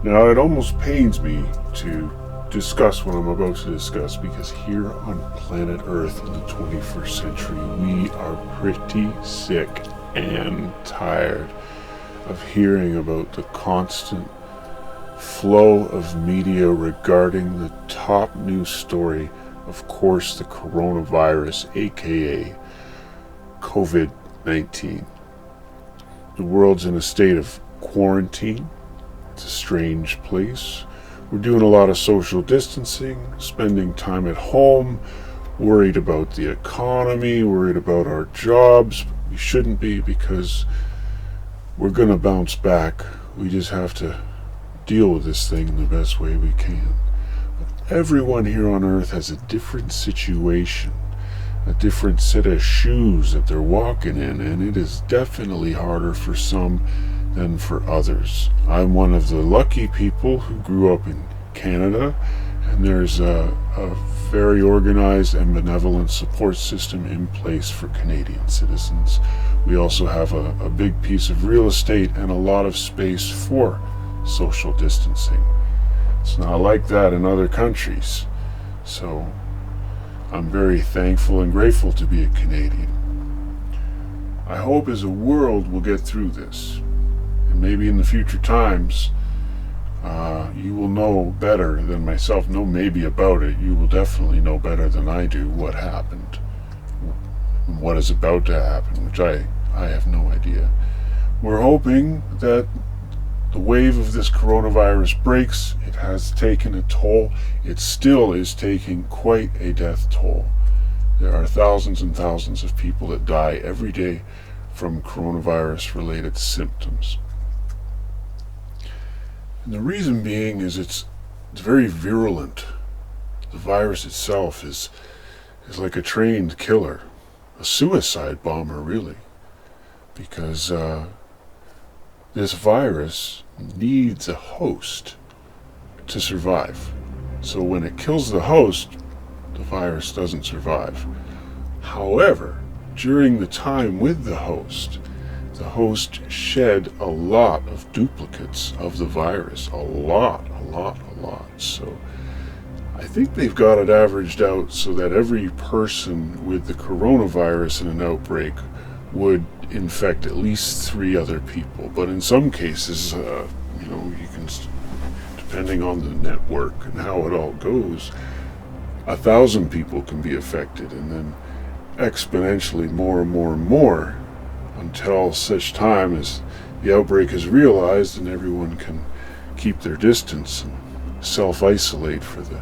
Now, it almost pains me to discuss what I'm about to discuss, because here on planet Earth in the 21st century, we are pretty sick and tired of hearing about the constant flow of media regarding the top news story, of course, the coronavirus, aka COVID-19. The world's in a state of quarantine. It's a strange place. We're doing a lot of social distancing, spending time at home, worried about the economy, worried about our jobs. We shouldn't be, because we're going to bounce back. We just have to deal with this thing in the best way we can. But everyone here on Earth has a different situation, a different set of shoes that they're walking in, and it is definitely harder for some than for others. I'm one of the lucky people who grew up in Canada, and there's a very organized and benevolent support system in place for Canadian citizens. We also have a big piece of real estate and a lot of space for social distancing. It's not like that in other countries. So I'm very thankful and grateful to be a Canadian. I hope as a world we'll get through this. And maybe in the future times, you will know better than myself. No maybe about it. You will definitely know better than I do what happened. What is about to happen, which I have no idea. We're hoping that the wave of this coronavirus breaks. It has taken a toll. It still is taking quite a death toll. There are thousands and thousands of people that die every day from coronavirus-related symptoms. And the reason being is it's very virulent. The virus itself is like a trained killer, a suicide bomber, really, because this virus needs a host to survive. So when it kills the host, the virus doesn't survive. However, during the time with the host shed a lot of duplicates of the virus. A lot. So I think they've got it averaged out so that every person with the coronavirus in an outbreak would infect at least 3 other people. But in some cases, you can, depending on the network and how it all goes, 1,000 people can be affected, and then exponentially more and more and more, until such time as the outbreak is realized and everyone can keep their distance and self-isolate for the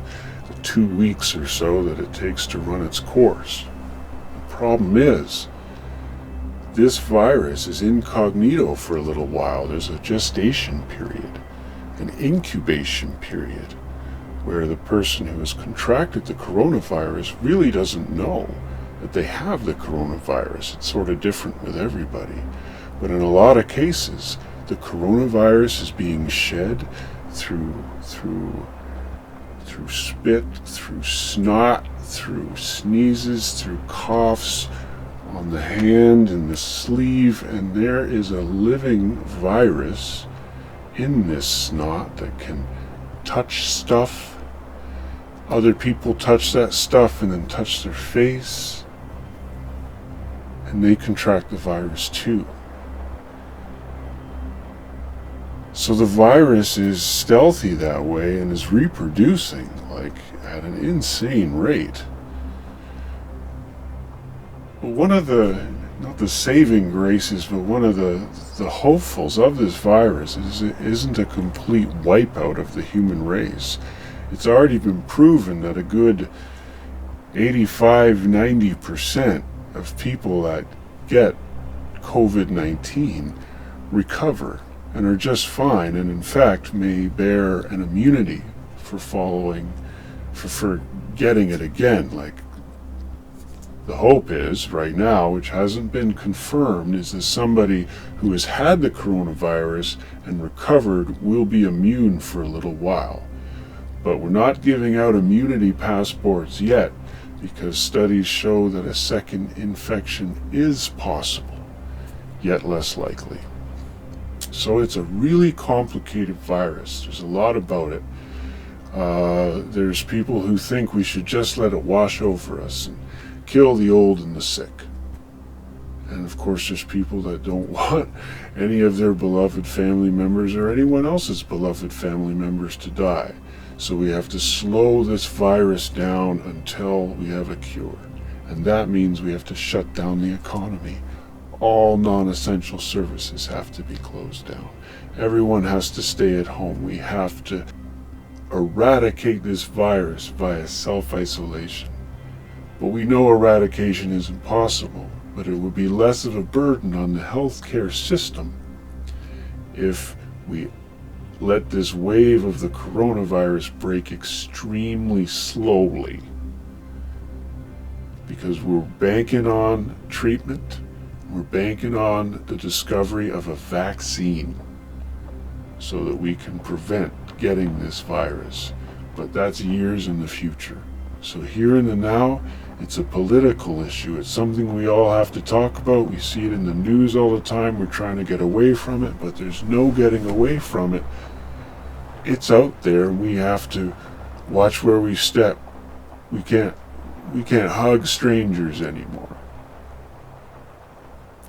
2 weeks or so that it takes to run its course. The problem is, this virus is incognito for a little while. There's a gestation period, an incubation period, where the person who has contracted the coronavirus really doesn't know that they have the coronavirus. It's sort of different with everybody. But in a lot of cases, the coronavirus is being shed through spit, through snot, through sneezes, through coughs, on the hand and the sleeve, and there is a living virus in this snot that can touch stuff. Other people touch that stuff and then touch their face, and they contract the virus too. So the virus is stealthy that way and is reproducing like at an insane rate. But one of the, not the saving graces, but one of the hopefuls of this virus is it isn't a complete wipeout of the human race. It's already been proven that a good 85-90% of people that get COVID-19 recover and are just fine, and in fact may bear an immunity for getting it again. Like, the hope is, right now, which hasn't been confirmed, is that somebody who has had the coronavirus and recovered will be immune for a little while. But we're not giving out immunity passports yet, because studies show that a second infection is possible, yet less likely. So it's a really complicated virus. There's a lot about it. There's people who think we should just let it wash over us and kill the old and the sick. And of course, there's people that don't want any of their beloved family members or anyone else's beloved family members to die. So we have to slow this virus down until we have a cure. And that means we have to shut down the economy. All non-essential services have to be closed down. Everyone has to stay at home. We have to eradicate this virus via self-isolation. But we know eradication is impossible, but it would be less of a burden on the healthcare system if we let this wave of the coronavirus break extremely slowly. Because we're banking on treatment, we're banking on the discovery of a vaccine so that we can prevent getting this virus. But that's years in the future. So here in the now, it's a political issue. It's something we all have to talk about. We see it in the news all the time. We're trying to get away from it, but there's no getting away from it. It's out there, and we have to watch where we step. We can't hug strangers anymore.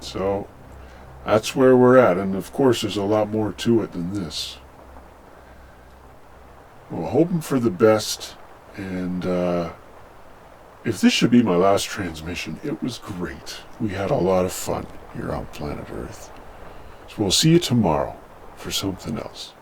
So that's where we're at, and of course there's a lot more to it than this. Well, hoping for the best, and if this should be my last transmission, it was great. We had a lot of fun here on planet Earth. So we'll see you tomorrow for something else.